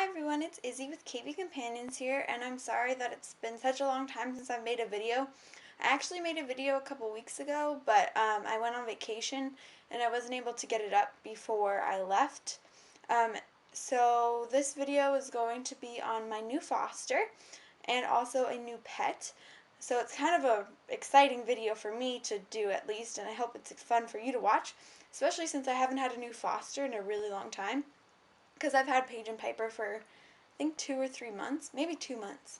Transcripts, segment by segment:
Hi everyone, it's Izzy with CavyCompanions here, and I'm sorry that it's been such a long time since I've made a video. I actually made a video a couple weeks ago, but I went on vacation and I wasn't able to get it up before I left. Um, so this video is going to be on my new foster and also a new pet. So it's kind of a exciting video for me to do at least, and I hope it's fun for you to watch, especially since I haven't had a new foster in a really long time. Because I've had Paige and Piper for, I think, 2 or 3 months, maybe 2 months.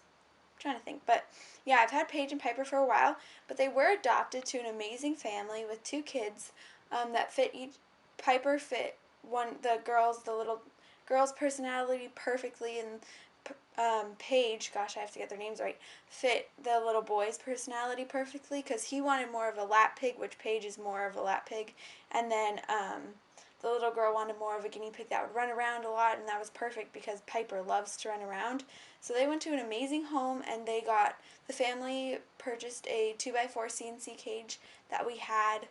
I'm trying to think, but yeah, I've had Paige and Piper for a while, but they were adopted to an amazing family with 2 kids that fit each. Piper fit the little girl's personality perfectly, and Paige, gosh, I have to get their names right, fit the little boy's personality perfectly because he wanted more of a lap pig, which Paige is more of a lap pig, and then the little girl wanted more of a guinea pig that would run around a lot, and that was perfect because Piper loves to run around. So they went to an amazing home, and the family purchased a 2x4 CNC cage that we had,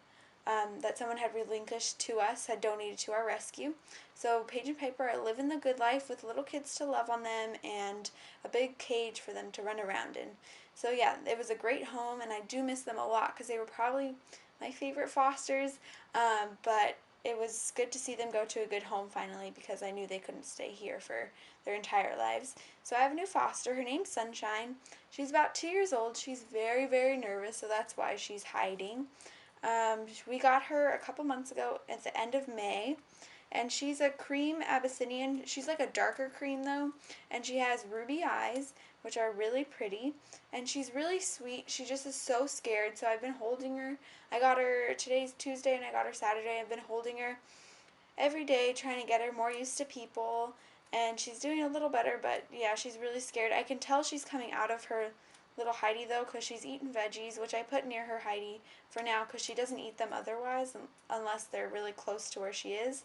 that someone had relinquished to us, had donated to our rescue. So Paige and Piper are living the good life with little kids to love on them and a big cage for them to run around in. So yeah, it was a great home, and I do miss them a lot because they were probably my favorite fosters, but it was good to see them go to a good home finally because I knew they couldn't stay here for their entire lives. So I have a new foster. Her name's Sunshine. She's about 2 years old. She's very, very nervous, so that's why she's hiding. We got her a couple months ago at the end of May, and she's a cream Abyssinian. She's like a darker cream though, and she has ruby eyes, which are really pretty, and she's really sweet. She just is so scared, so I've been holding her. I got her, today's Tuesday and I got her Saturday. I've been holding her every day, trying to get her more used to people, and she's doing a little better, but yeah, she's really scared. I can tell she's coming out of her little hidey though, because she's eating veggies, which I put near her hidey for now because she doesn't eat them otherwise unless they're really close to where she is.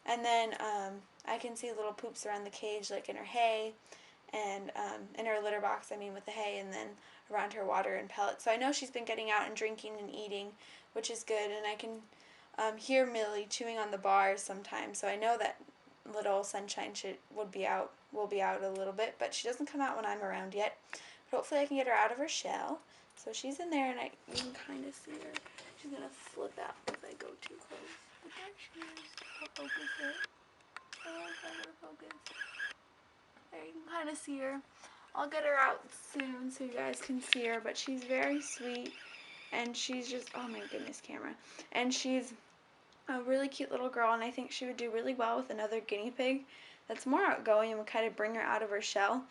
And then I can see little poops around the cage, like in her hay, and in her litter box, I mean, with the hay, and then around her water and pellets. So I know she's been getting out and drinking and eating, which is good, and I can hear Millie chewing on the bars sometimes, so I know that little Sunshine will be out a little bit, but she doesn't come out when I'm around yet. But hopefully I can get her out of her shell. So she's in there, and you can kind of see her. She's going to flip out if I go too close. But there she is. I'll focus her. Oh, I'm going to focus. There, you can kind of see her. I'll get her out soon so you guys can see her, but she's very sweet, and she's just, oh my goodness, camera. And she's a really cute little girl, and I think she would do really well with another guinea pig that's more outgoing and would kind of bring her out of her shell.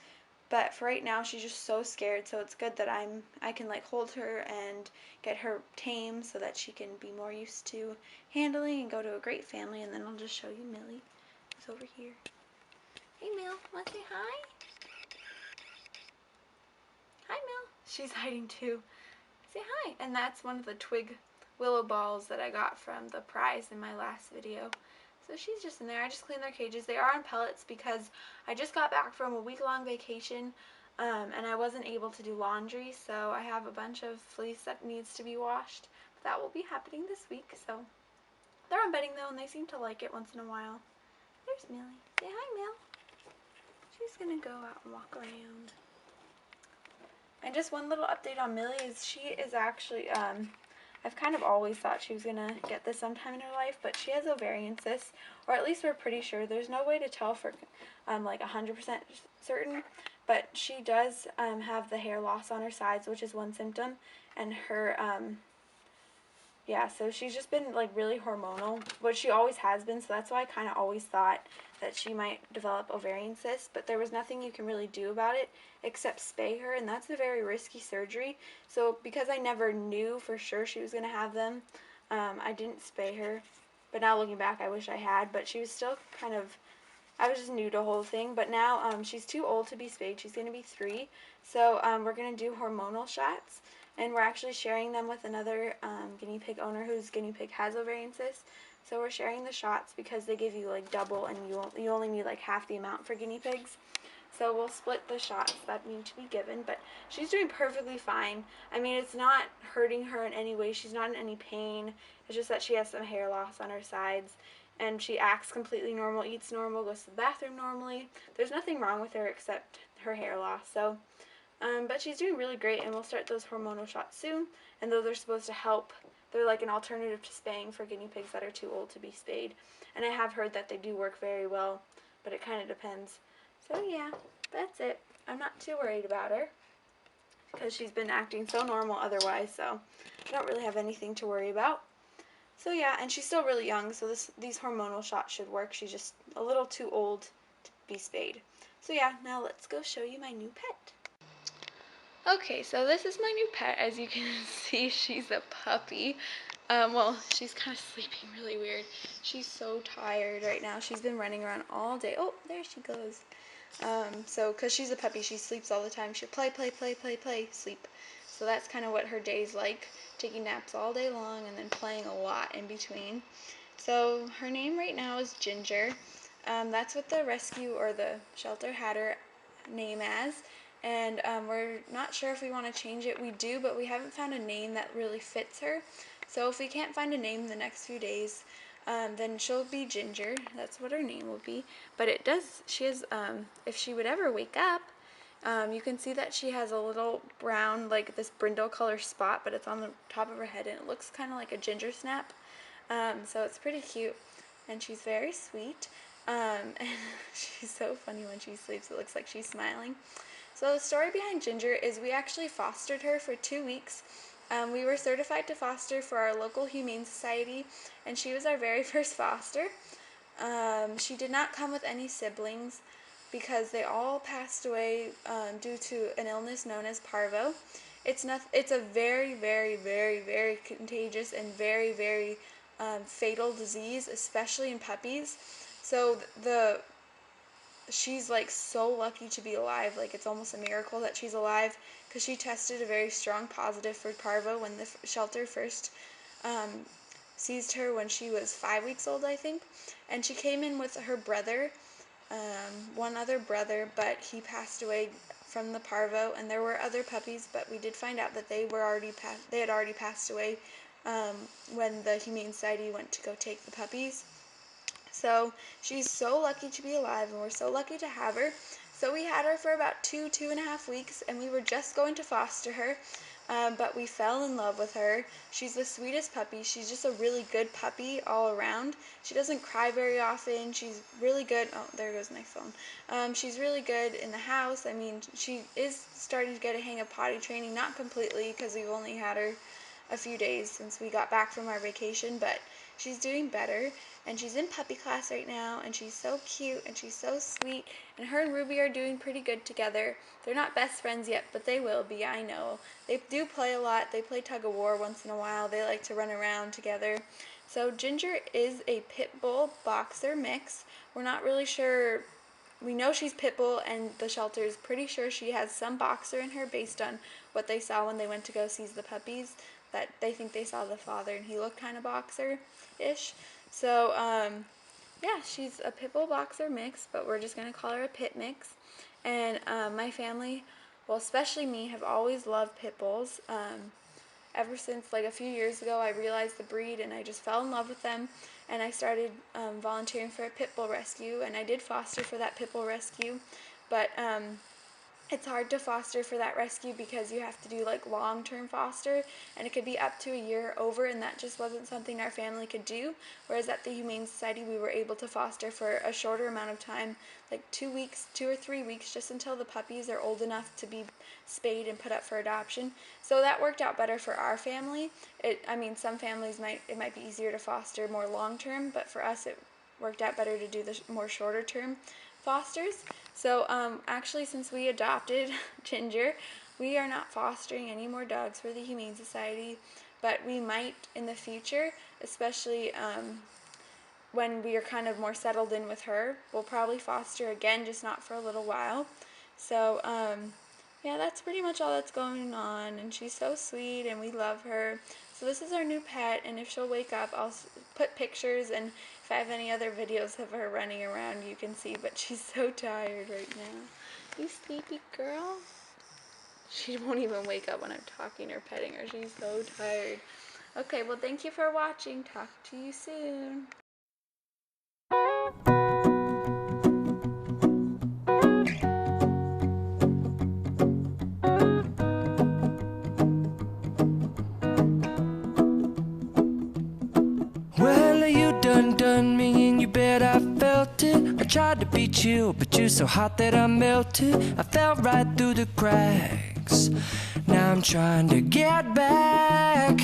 But for right now, she's just so scared, so it's good that I can like hold her and get her tame so that she can be more used to handling and go to a great family. And then I'll just show you Millie, who's over here. Hey Mill, wanna say hi? Hi Mill. She's hiding too. Say hi. And that's one of the twig willow balls that I got from the prize in my last video. So she's just in there. I just cleaned their cages. They are on pellets because I just got back from a week-long vacation, and I wasn't able to do laundry, so I have a bunch of fleece that needs to be washed. But that will be happening this week, so they're on bedding though, and they seem to like it once in a while. There's Millie. Say hi, Mill. She's gonna go out and walk around. And just one little update on Millie is she is actually, I've kind of always thought she was going to get this sometime in her life, but she has ovarian cysts, or at least we're pretty sure. There's no way to tell for like 100% certain, but she does have the hair loss on her sides, which is one symptom, and her, yeah, so she's just been like really hormonal, which she always has been, so that's why I kind of always thought that she might develop ovarian cysts, but there was nothing you can really do about it except spay her, and that's a very risky surgery. So because I never knew for sure she was going to have them, I didn't spay her. But now looking back, I wish I had, but she was still kind of, I was just new to the whole thing. But now she's too old to be spayed. She's going to be 3, so we're going to do hormonal shots, and we're actually sharing them with another guinea pig owner whose guinea pig has ovarian cysts. So we're sharing the shots because they give you like double, and you only need like half the amount for guinea pigs. So we'll split the shots that need to be given, but she's doing perfectly fine. I mean, it's not hurting her in any way. She's not in any pain. It's just that she has some hair loss on her sides, and she acts completely normal, eats normal, goes to the bathroom normally. There's nothing wrong with her except her hair loss. So, but she's doing really great, and we'll start those hormonal shots soon, and those are supposed to help. They're like an alternative to spaying for guinea pigs that are too old to be spayed. And I have heard that they do work very well, but it kind of depends. So yeah, that's it. I'm not too worried about her because she's been acting so normal otherwise, so I don't really have anything to worry about. So yeah, and she's still really young, so these hormonal shots should work. She's just a little too old to be spayed. So yeah, now let's go show you my new pet. Okay, so this is my new pet. As you can see, she's a puppy. Well, she's kind of sleeping really weird. She's so tired right now. She's been running around all day. Oh, there she goes. So, because she's a puppy, she sleeps all the time. She'll play, sleep. So that's kind of what her day's like, taking naps all day long and then playing a lot in between. So her name right now is Ginger. That's what the rescue or the shelter had her name as. And we're not sure if we want to change it. We do, but we haven't found a name that really fits her. So if we can't find a name in the next few days, then she'll be Ginger. That's what her name will be. But it does, she has, if she would ever wake up, you can see that she has a little brown, like this brindle color spot, but it's on the top of her head, and it looks kind of like a ginger snap. So it's pretty cute, and she's very sweet. And she's so funny when she sleeps. It looks like she's smiling. So the story behind Ginger is we actually fostered her for 2 weeks. We were certified to foster for our local humane society, and she was our very first foster. She did not come with any siblings because they all passed away due to an illness known as parvo. It's a very, very, very, very contagious and very, very fatal disease, especially in puppies. So she's like so lucky to be alive. Like, it's almost a miracle that she's alive because she tested a very strong positive for parvo when the shelter first seized her when she was 5 weeks old, I think. And she came in with her brother, one other brother, but he passed away from the parvo. And there were other puppies, but we did find out that they had already passed away when the Humane Society went to go take the puppies. So she's so lucky to be alive, and we're so lucky to have her. So we had her for about 2.5 weeks, and we were just going to foster her, but we fell in love with her. She's the sweetest puppy. She's just a really good puppy all around. She doesn't cry very often. She's really good. Oh, there goes my phone. She's really good in the house. I mean, she is starting to get a hang of potty training, not completely because we've only had her a few days since we got back from our vacation, but she's doing better, and she's in puppy class right now, and she's so cute, and she's so sweet, and her and Ruby are doing pretty good together. They're not best friends yet, but they will be, I know. They do play a lot. They play tug of war once in a while. They like to run around together. So Ginger is a pit bull boxer mix. We're not really sure. We know she's pit bull, and the shelter is pretty sure she has some boxer in her based on what they saw when they went to go seize the puppies. That they think they saw the father, and he looked kind of boxer-ish. So, yeah, she's a pit bull boxer mix, but we're just going to call her a pit mix. And my family, well, especially me, have always loved pit bulls. Ever since, like, a few years ago, I realized the breed, and I just fell in love with them. And I started volunteering for a pit bull rescue, and I did foster for that pit bull rescue. But it's hard to foster for that rescue because you have to do like long-term foster, and it could be up to a year over, and that just wasn't something our family could do. Whereas at the Humane Society, we were able to foster for a shorter amount of time, like 2 weeks, 2 or 3 weeks, just until the puppies are old enough to be spayed and put up for adoption. So that worked out better for our family. I mean, some families it might be easier to foster more long-term, but for us it worked out better to do the more shorter-term fosters. So actually, since we adopted Ginger, we are not fostering any more dogs for the Humane Society, but we might in the future, especially when we are kind of more settled in with her. We'll probably foster again, just not for a little while. So yeah, that's pretty much all that's going on, and she's so sweet, and we love her. So this is our new pet, and if she'll wake up, I'll put pictures, and if I have any other videos of her running around, you can see, but she's so tired right now. You sleepy girl? She won't even wake up when I'm talking or petting her. She's so tired. Okay, well, thank you for watching. Talk to you soon. tried to be chill, but you're so hot that I melted. I fell right through the cracks. Now I'm trying to get back.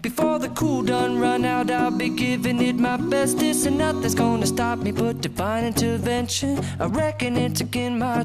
Before the cool done run out, I'll be giving it my bestest, and nothing's gonna stop me but divine intervention. I reckon it's again my